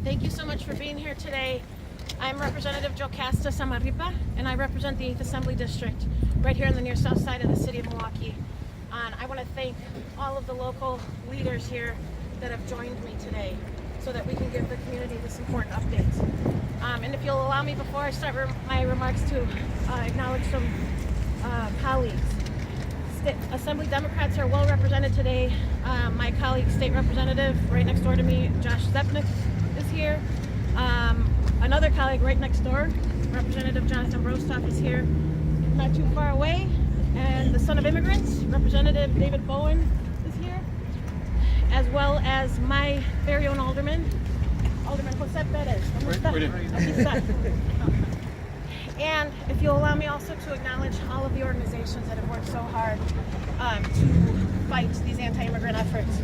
Thank you so much for being here today. I'm Representative Jocasta Samarripa, and I represent the 8th Assembly District right here on the near south side of the city of Milwaukee. And I want to thank all of the local leaders here that have joined me today so that we can give the community this important update. And if you'll allow me before I start my remarks to acknowledge some colleagues. Assembly Democrats are well represented today. My colleague, State Representative, right next door to me, Josh Zepnick, is here. Another colleague right next door, Representative Jonathan Brostoff, is here, not too far away. And the son of immigrants, Representative David Bowen, is here, as well as my very own Alderman Jose Perez. And if you'll allow me also to acknowledge all of the organizations that have worked so hard to fight these anti-immigrant efforts.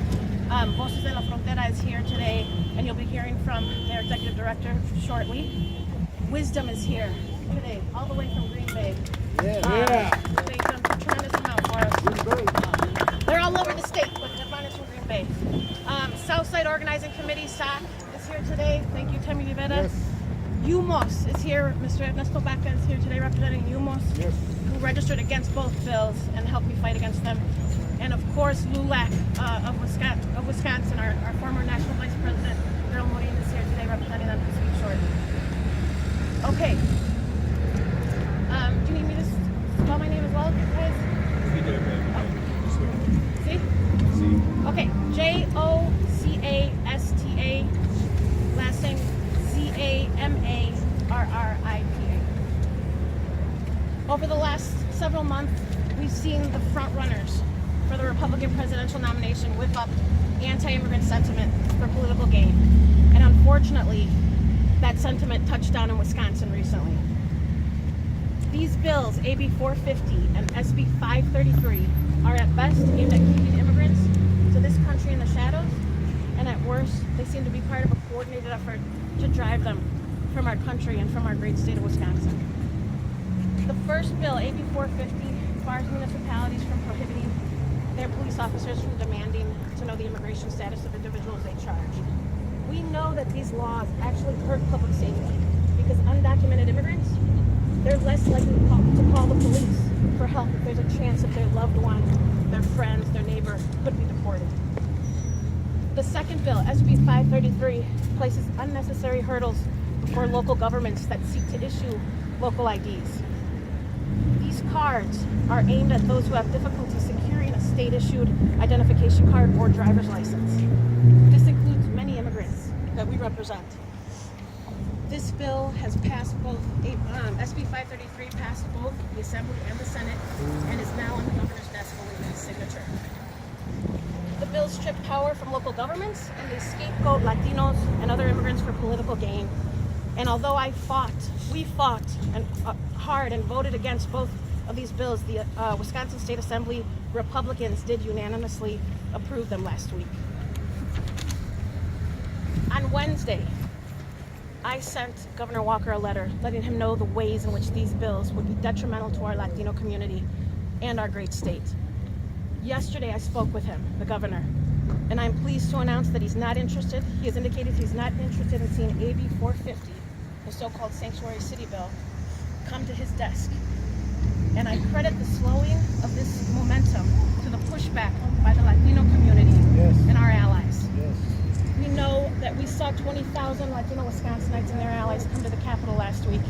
Voces de la Frontera is here today, and you'll be hearing from their executive director shortly. Wisdom is here today, all the way from Green Bay. They've done a tremendous amount for us. They're all over the state, but they're finest from Green Bay. Southside Organizing Committee, SAC, is here today. Thank you, Temi Rivera. Yes. UMOS is here. Mr. Ernesto Baca is here today representing UMOS, Yes. who registered against both bills and helped me fight against them. And of course, LULAC of Wisconsin, our former National Vice President, Earl Morin, is here today representing them to speak shortly. Okay. Do you need me to spell my name as well, guys? See? Okay. Jocasta, last name Zamarripa. Over the last several months, we've seen the front runners for the Republican presidential nomination whip up anti-immigrant sentiment for political gain. And unfortunately, that sentiment touched down in Wisconsin recently. These bills, AB 450 and SB 533, are at best aimed at keeping immigrants to this country in the shadows, and at worst, they seem to be part of a coordinated effort to drive them from our country and from our great state of Wisconsin. The first bill, AB 450, bars municipalities from prohibiting their police officers from demanding to know the immigration status of individuals they charge. We know that these laws actually hurt public safety because undocumented immigrants, they're less likely to call the police for help if there's a chance that their loved one, their friends, their neighbor could be deported. The second bill, SB 533, places unnecessary hurdles before local governments that seek to issue local IDs. These cards are aimed at those who have difficulty securing a state-issued identification card or driver's license. This includes many immigrants that we represent. This bill has passed both, SB 533 passed both the Assembly and the Senate and is now on the governor's desk awaiting his signature. The bills strip power from local governments and they scapegoat Latinos and other immigrants for political gain. And although we fought hard and voted against both of these bills, the Wisconsin State Assembly Republicans did unanimously approve them last week. On Wednesday, I sent Governor Walker a letter letting him know the ways in which these bills would be detrimental to our Latino community and our great state. Yesterday, I spoke with him, the governor, and I'm pleased to announce that he's not interested. He has indicated he's not interested in seeing AB 450, the so-called Sanctuary City bill, come to his desk. And I credit the slowing of this momentum to the pushback by the Latino community and our allies. Yes. We know that we saw 20,000 Latino Wisconsinites and their allies come to the Capitol last week.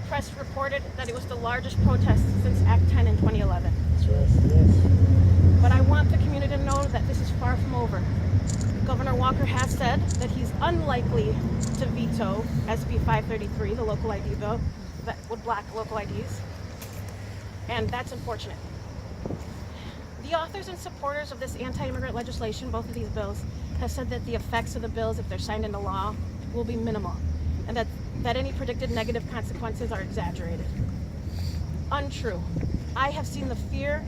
Press reported that it was the largest protest since Act 10 in 2011. Yes. But I want the community to know that this is far from over. Governor Walker has said that he's unlikely to veto SB 533, the local ID bill that would block local IDs, and that's unfortunate. The authors and supporters of this anti-immigrant legislation, both of these bills, have said that the effects of the bills, if they're signed into law, will be minimal, and that any predicted negative consequences are exaggerated. Untrue. I have seen the fear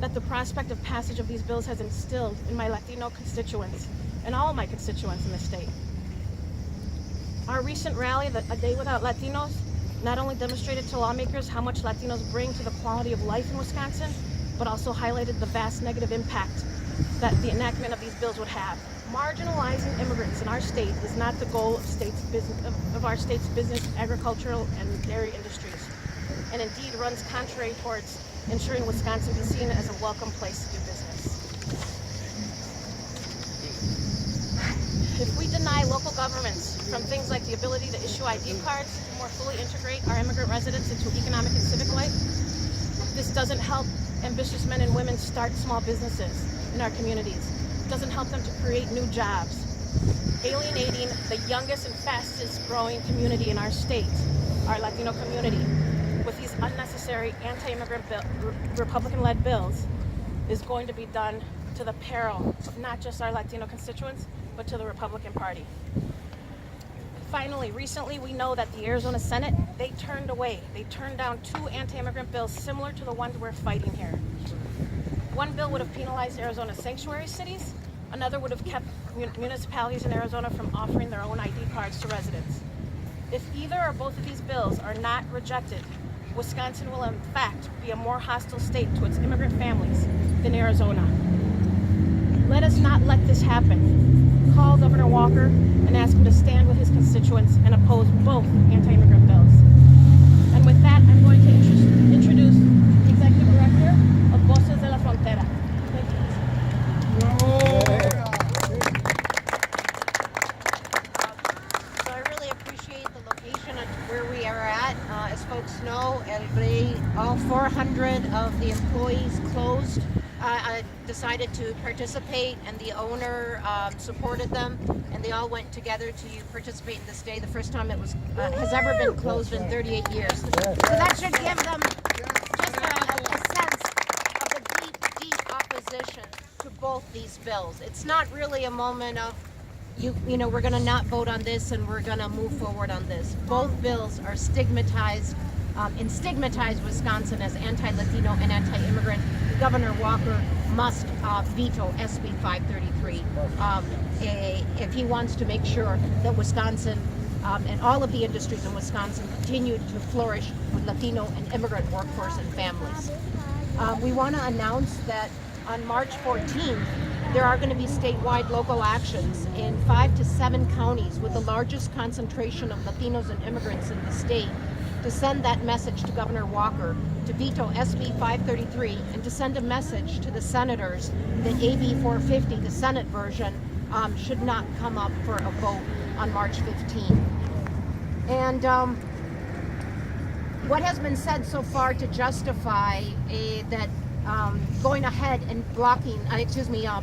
that the prospect of passage of these bills has instilled in my Latino constituents and all my constituents in the state. Our recent rally, A Day Without Latinos, not only demonstrated to lawmakers how much Latinos bring to the quality of life in Wisconsin, but also highlighted the vast negative impact that the enactment of these bills would have. Marginalizing immigrants in our state is not the goal of our state's business, agricultural, and dairy industries, and indeed runs contrary towards ensuring Wisconsin is seen as a welcome place to do business. If we deny local governments from things like the ability to issue ID cards to more fully integrate our immigrant residents into economic and civic life, this doesn't help ambitious men and women start small businesses in our communities. It doesn't help them to create new jobs. Alienating the youngest and fastest growing community in our state, our Latino community, with these unnecessary anti-immigrant Republican-led bills is going to be done to the peril of not just our Latino constituents, but to the Republican Party. Finally, recently we know that the Arizona Senate, they turned down 2 anti-immigrant bills similar to the ones we're fighting here. One bill would have penalized Arizona's sanctuary cities. Another would have kept municipalities in Arizona from offering their own ID cards to residents. If either or both of these bills are not rejected, Wisconsin will in fact be a more hostile state to its immigrant families than Arizona. Let us not let this happen. Call Governor Walker and ask him to stand with his constituents and oppose both anti-immigrant bills. And with that, I'm going to introduce the Executive Director of Voces de la Frontera. Thank you. So I really appreciate the location of where we are at. As folks know, all 400 of the employees closed. Decided to participate, and the owner supported them, and they all went together to participate in this day, the first time it was has ever been closed in 38 years. So that should give them just a sense of the deep opposition to both these bills. It's not really a moment of you know, we're going to not vote on this and we're going to move forward on this. Both bills are stigmatized and stigmatize Wisconsin as anti-Latino and anti-immigrant. Governor Walker must veto SB 533 if he wants to make sure that Wisconsin and all of the industries in Wisconsin continue to flourish with Latino and immigrant workforce and families. We want to announce that on March 14th, there are going to be statewide local actions in 5 to 7 counties with the largest concentration of Latinos and immigrants in the state, to send that message to Governor Walker to veto SB 533 and to send a message to the senators that AB 450, the Senate version, should not come up for a vote on March 15th. And what has been said so far to justify that going ahead and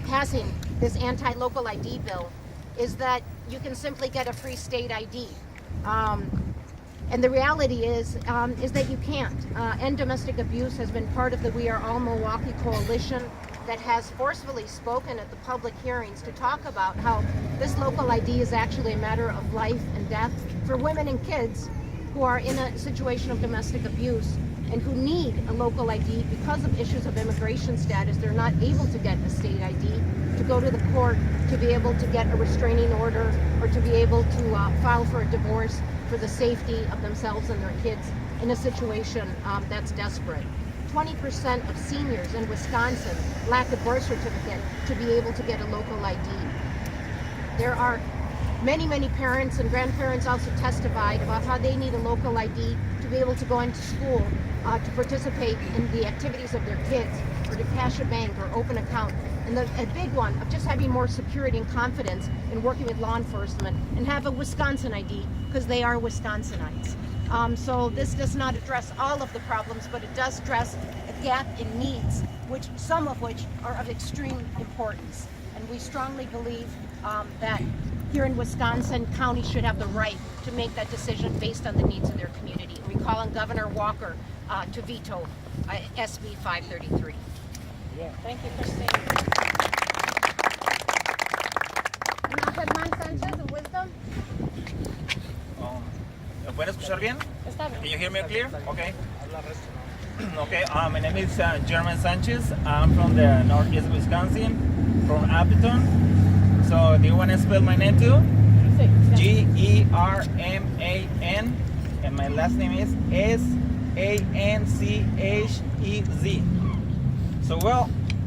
passing this anti-local ID bill is that you can simply get a free state ID. And the reality is that you can't. End Domestic Abuse has been part of the We Are All Milwaukee coalition that has forcefully spoken at the public hearings to talk about how this local ID is actually a matter of life and death for women and kids who are in a situation of domestic abuse and who need a local ID because of issues of immigration status. They're not able to get a state ID, to go to the court, to be able to get a restraining order, or to be able to file for a divorce for the safety of themselves and their kids in a situation that's desperate. 20% of seniors in Wisconsin lack a birth certificate to be able to get a local ID. There are many parents and grandparents also testified about how they need a local ID to be able to go into school, to participate in the activities of their kids, or to cash a bank or open an account. And a big one of just having more security and confidence in working with law enforcement and have a Wisconsin ID because they are Wisconsinites. So this does not address all of the problems, but it does address a gap in needs, some of which are of extreme importance. And we strongly believe that here in Wisconsin, counties should have the right to make that decision based on the needs of their community. And we call on Governor Walker to veto SB 533. Yeah. Thank you, Christine. Germán Sánchez of Wisdom. ¿Me pueden escuchar bien? Está bien. Can you hear me clear? Okay. Okay, my name is German Sanchez. I'm from the northeast Wisconsin, from Appleton. So, do you want to spell my name too? German, and my last name is Sanchez.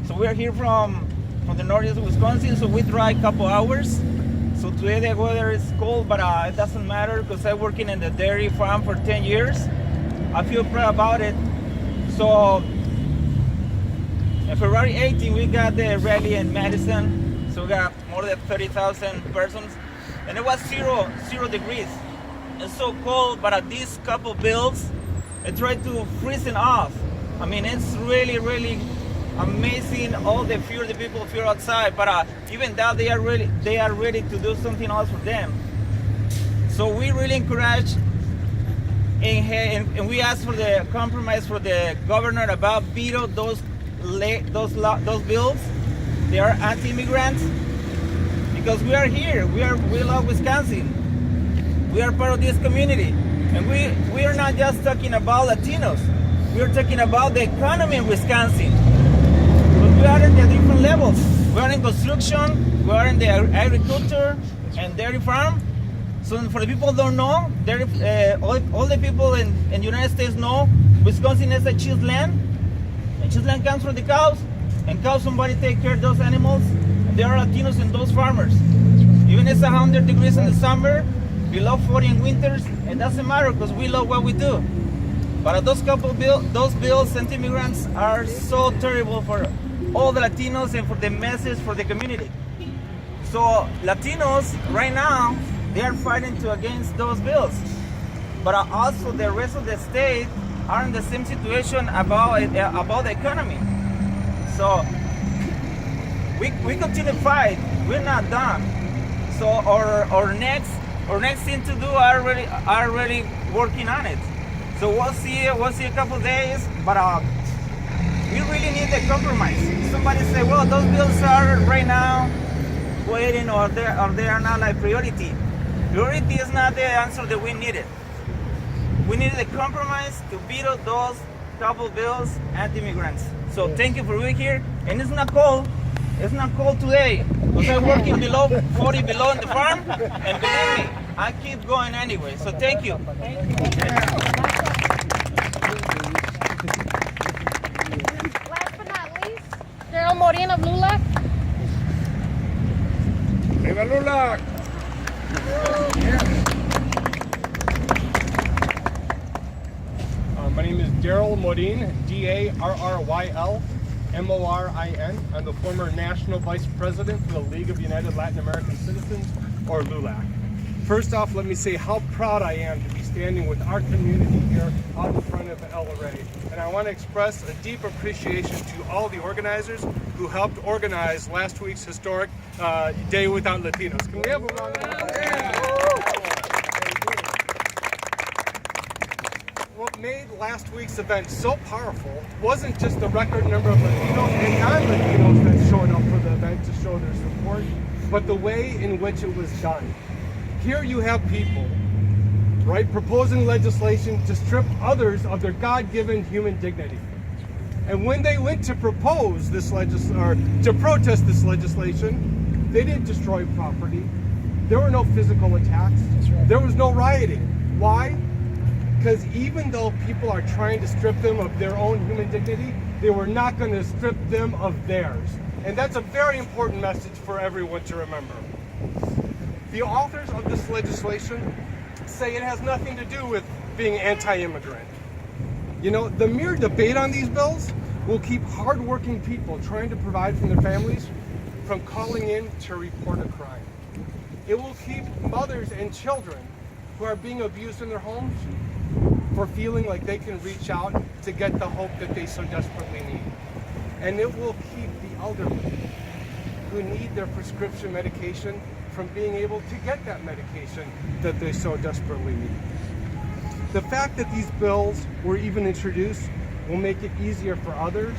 So we're here from from the northeast of Wisconsin, so we drive a couple hours. So today the weather is cold, but it doesn't matter because I'm working in the dairy farm for 10 years. I feel proud about it. So on February 18, we got the rally in Madison. So we got more than 30,000 persons, and it was zero degrees. It's so cold, but at these couple bills, it tried to freeze it off. I mean, it's really amazing all the fear the people feel outside, but even that they are ready to do something else for them. So we really encourage and we ask for the compromise for the governor about veto those bills. They are anti-immigrants because we are here. We love Wisconsin. We are part of this community, and we are not just talking about Latinos. We are talking about the economy in Wisconsin. We are in the different levels. We are in construction, we are in the agriculture and dairy farm. So for the people who don't know, all the people in the United States know Wisconsin is a cheese land. And cheese land comes from the cows, and cows somebody take care of those animals. And there are Latinos and those farmers. Even if it's 100 degrees in the summer, below 40 in winters, it doesn't matter because we love what we do. But those bills, anti-immigrants, are so terrible for all the Latinos and for the message for the community. So Latinos right now, they are fighting against those bills. But also the rest of the state are in the same situation about the economy. So we continue to fight. We're not done. So our next thing to do are already working on it. So we'll see a couple days, but we really need a compromise. Somebody say, well, those bills are right now waiting, or they are not like priority. Priority is not the answer that we needed. We needed a compromise to veto those couple bills, anti-immigrants. So thank you for being here. And it's not cold. It's not cold today because I'm working below 40 below in the farm, and believe me, I keep going anyway. So thank you. Last but not least, Daryl Morin of LULAC. ¡Viva Lula! My name is Daryl Morin, D-A-R-R-Y-L M-O-R-I-N. I'm the former National Vice President for the League of United Latin American Citizens, or LULAC. First off, let me say how proud I am to be standing with our community here out in front of El Rey. And I want to express a deep appreciation to all the organizers who helped organize last week's historic Day Without Latinos. Can we have a round of applause? What made last week's event so powerful wasn't just the record number of Latinos and non-Latinos that showed up for the event to show their support, but the way in which it was done. Here you have people, right, proposing legislation to strip others of their God-given human dignity. And when they went to propose this to protest this legislation, they didn't destroy property. There were no physical attacks. There was no rioting. Why? Because even though people are trying to strip them of their own human dignity, they were not going to strip them of theirs. And that's a very important message for everyone to remember. The authors of this legislation say it has nothing to do with being anti-immigrant. You know, the mere debate on these bills will keep hardworking people trying to provide for their families from calling in to report a crime. It will keep mothers and children who are being abused in their homes for feeling like they can reach out to get the hope that they so desperately need. And it will keep the elderly who need their prescription medication from being able to get that medication that they so desperately need. The fact that these bills were even introduced will make it easier for others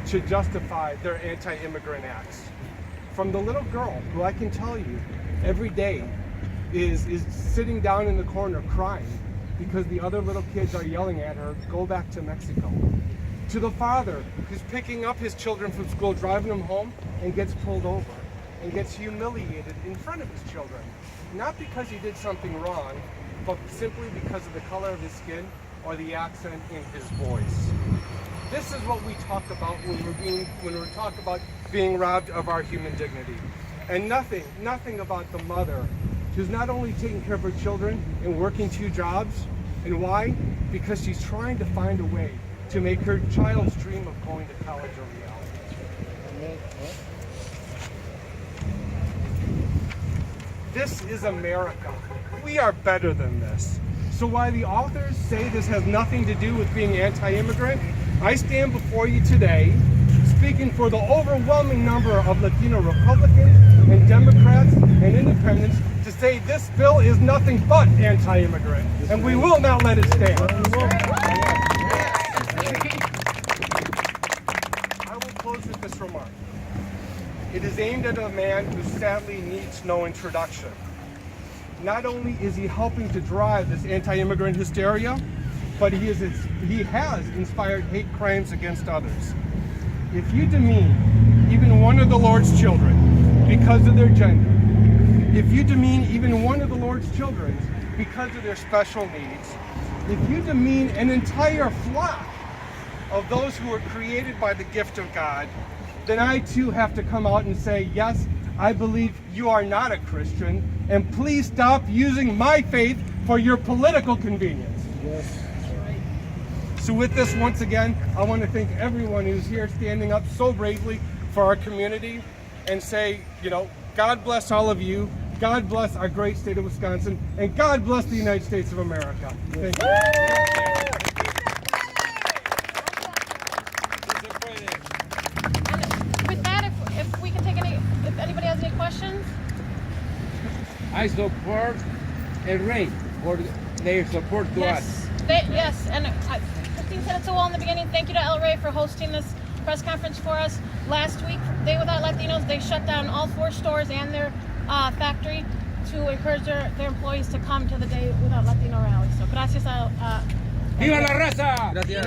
to justify their anti-immigrant acts. From the little girl who I can tell you every day is sitting down in the corner crying because the other little kids are yelling at her, go back to Mexico. To the father who's picking up his children from school, driving them home, and gets pulled over and gets humiliated in front of his children. Not because he did something wrong, but simply because of the color of his skin or the accent in his voice. This is what we talk about when we're talking about being robbed of our human dignity. And nothing about the mother who's not only taking care of her children and working 2 jobs. And why? Because she's trying to find a way to make her child's dream of going to college a reality. This is America. We are better than this. So while the authors say this has nothing to do with being anti-immigrant, I stand before you today speaking for the overwhelming number of Latino Republicans and Democrats and independents to say this bill is nothing but anti-immigrant, and we will not let it stand. I will close with this remark. It is aimed at a man who sadly needs no introduction. Not only is he helping to drive this anti-immigrant hysteria, but he has inspired hate crimes against others. If you demean even one of the Lord's children because of their gender, if you demean even one of the Lord's children because of their special needs, if you demean an entire flock of those who were created by the gift of God, then I too have to come out and say, yes, I believe you are not a Christian, and please stop using my faith for your political convenience. Yes. So with this, once again, I want to thank everyone who's here standing up so bravely for our community and say, God bless all of you, God bless our great state of Wisconsin, and God bless the United States of America. Thank you. With that, if we can take if anybody has any questions. I support El Rey for their support to us. Yes, and Christine said it so well in the beginning. Thank you to El Rey for hosting this press conference for us. Last week, Day Without Latinos, they shut down all 4 stores and their factory to encourage their employees to come to the Day Without Latino rally. So gracias a ¡Viva la raza! Gracias.